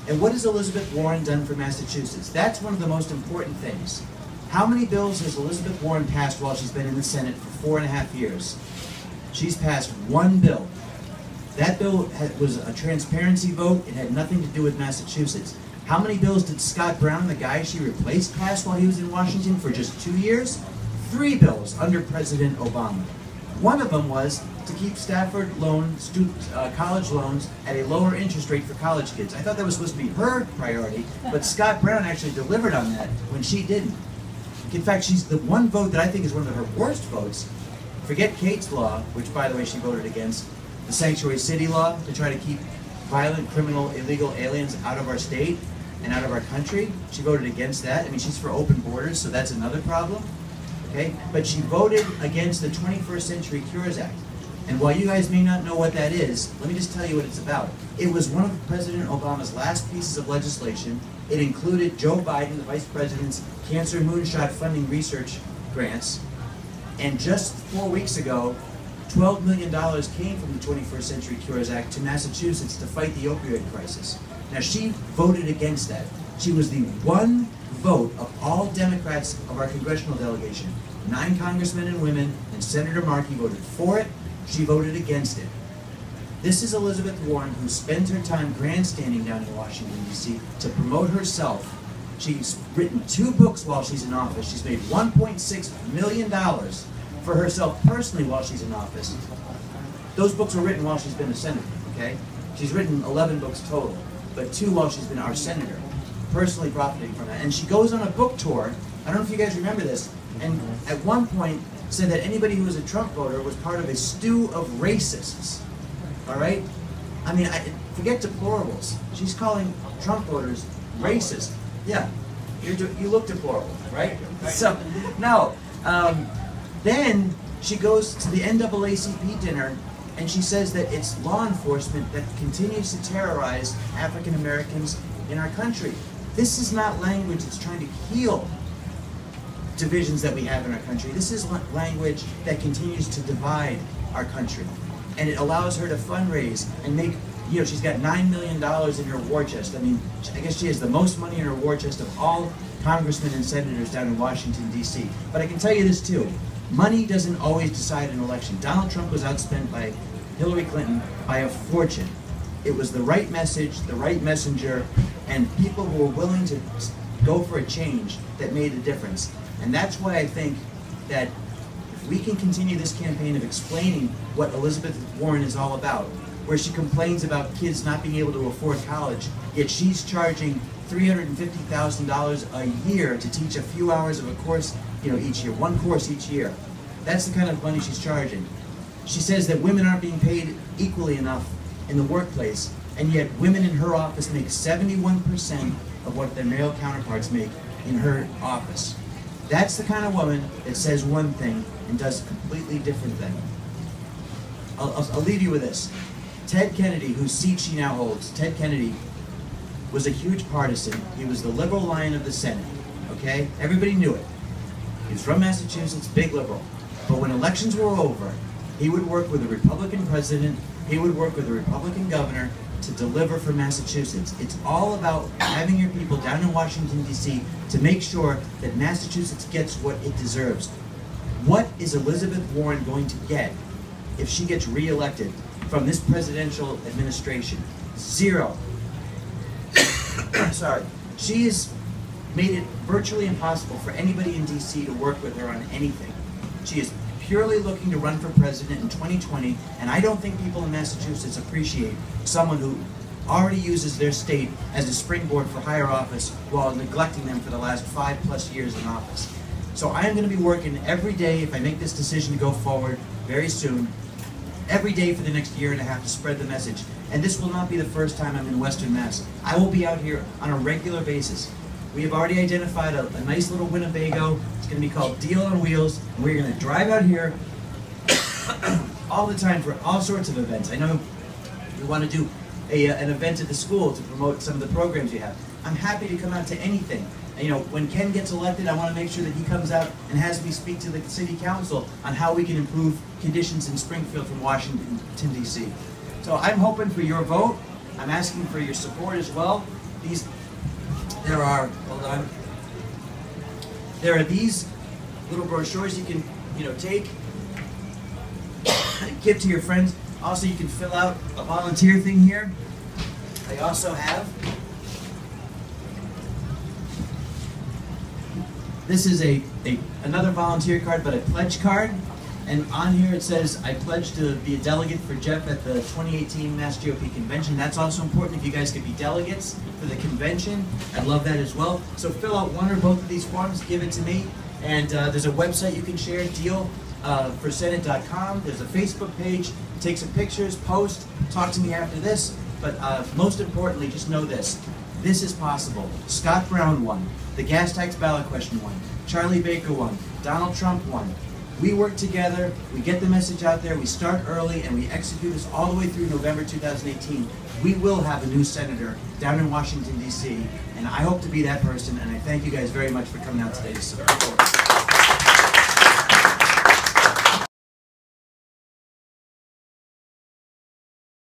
And what has Elizabeth Warren done for Massachusetts? That's one of the most important things. How many bills has Elizabeth Warren passed while she's been in the Senate for 4.5 years? She's passed one bill. That bill was a transparency vote. It had nothing to do with Massachusetts. How many bills did Scott Brown, the guy she replaced, pass while he was in Washington for just 2 years? 3 bills under President Obama. One of them was to keep Stafford college loans at a lower interest rate for college kids. I thought that was supposed to be her priority, but Scott Brown actually delivered on that when she didn't. In fact, she's the one vote that I think is one of her worst votes. Forget Kate's law, which, by the way, she voted against, the sanctuary city law to try to keep violent, criminal, illegal aliens out of our state and out of our country. She voted against that. I mean, she's for open borders, so that's another problem. Okay? But she voted against the 21st Century Cures Act. And while you guys may not know what that is, let me just tell you what it's about. It was one of President Obama's last pieces of legislation. It included Joe Biden, the Vice President's cancer moonshot funding research grants. And just 4 weeks ago, $12 million came from the 21st Century Cures Act to Massachusetts to fight the opioid crisis. Now, she voted against that. She was the one vote of all Democrats of our congressional delegation. 9 congressmen and women, and Senator Markey voted for it. She voted against it. This is Elizabeth Warren, who spends her time grandstanding down in Washington, D.C. to promote herself. She's written 2 books while she's in office. She's made $1.6 million for herself personally while she's in office. Those books were written while she's been a senator, okay? She's written 11 books total, but 2 while she's been our senator, personally profiting from that. And she goes on a book tour. I don't know if you guys remember this, and at one point said that anybody who was a Trump voter was part of a stew of racists, all right? I mean, forget deplorables. She's calling Trump voters racist. Yeah, you look deplorable, right? So, no. Then she goes to the NAACP dinner and she says that it's law enforcement that continues to terrorize African Americans in our country. This is not language that's trying to heal divisions that we have in our country. This is language that continues to divide our country. And it allows her to fundraise and make, you know, she's got $9 million in her war chest. I mean, I guess she has the most money in her war chest of all congressmen and senators down in Washington, D.C. But I can tell you this too. Money doesn't always decide an election. Donald Trump was outspent by Hillary Clinton by a fortune. It was the right message, the right messenger, and people who were willing to go for a change that made a difference. And that's why I think that if we can continue this campaign of explaining what Elizabeth Warren is all about, where she complains about kids not being able to afford college, yet she's charging $350,000 a year to teach a few hours of a course, you know, each year, 1 course each year. That's the kind of money she's charging. She says that women aren't being paid equally enough in the workplace, and yet women in her office make 71% of what their male counterparts make in her office. That's the kind of woman that says one thing and does a completely different thing. I'll leave you with this. Ted Kennedy, whose seat she now holds, Ted Kennedy was a huge partisan. He was the liberal lion of the Senate, okay? Everybody knew it. He was from Massachusetts, big liberal. But when elections were over, he would work with a Republican president, he would work with a Republican governor to deliver for Massachusetts. It's all about having your people down in Washington, D.C. to make sure that Massachusetts gets what it deserves. What is Elizabeth Warren going to get if she gets reelected from this presidential administration? 0. Sorry. She has made it virtually impossible for anybody in D.C. to work with her on anything. She is purely looking to run for president in 2020, and I don't think people in Massachusetts appreciate someone who already uses their state as a springboard for higher office while neglecting them for the last 5+ years in office. So I am going to be working every day, if I make this decision to go forward very soon, every day for the next 1.5 years to spread the message. And this will not be the first time I'm in Western Mass. I will be out here on a regular basis. We have already identified a nice little Winnebago. It's going to be called Diehl on Wheels. And we're going to drive out here all the time for all sorts of events. I know you want to do an event at the school to promote some of the programs you have. I'm happy to come out to anything. And, you know, when Ken gets elected, I want to make sure that he comes out and has me speak to the city council on how we can improve conditions in Springfield from Washington, D.C. So I'm hoping for your vote. I'm asking for your support as well. there are these little brochures you can, take and give to your friends. Also, you can fill out a volunteer thing here. I also have, this is another volunteer card, but a pledge card. And on here it says, I pledge to be a delegate for Geoff at the 2018 Mass GOP Convention. That's also important. If you guys could be delegates for the convention, I'd love that as well. So fill out one or both of these forms, give it to me. And there's a website you can share, DiehlForSenate.com. There's a Facebook page. Take some pictures, post, talk to me after this. But most importantly, just know this. This is possible. Scott Brown won. The gas tax ballot question won. Charlie Baker won. Donald Trump won. We work together, we get the message out there, we start early, and we execute this all the way through November 2018. We will have a new senator down in Washington, D.C., and I hope to be that person, and I thank you guys very much for coming out today to support us.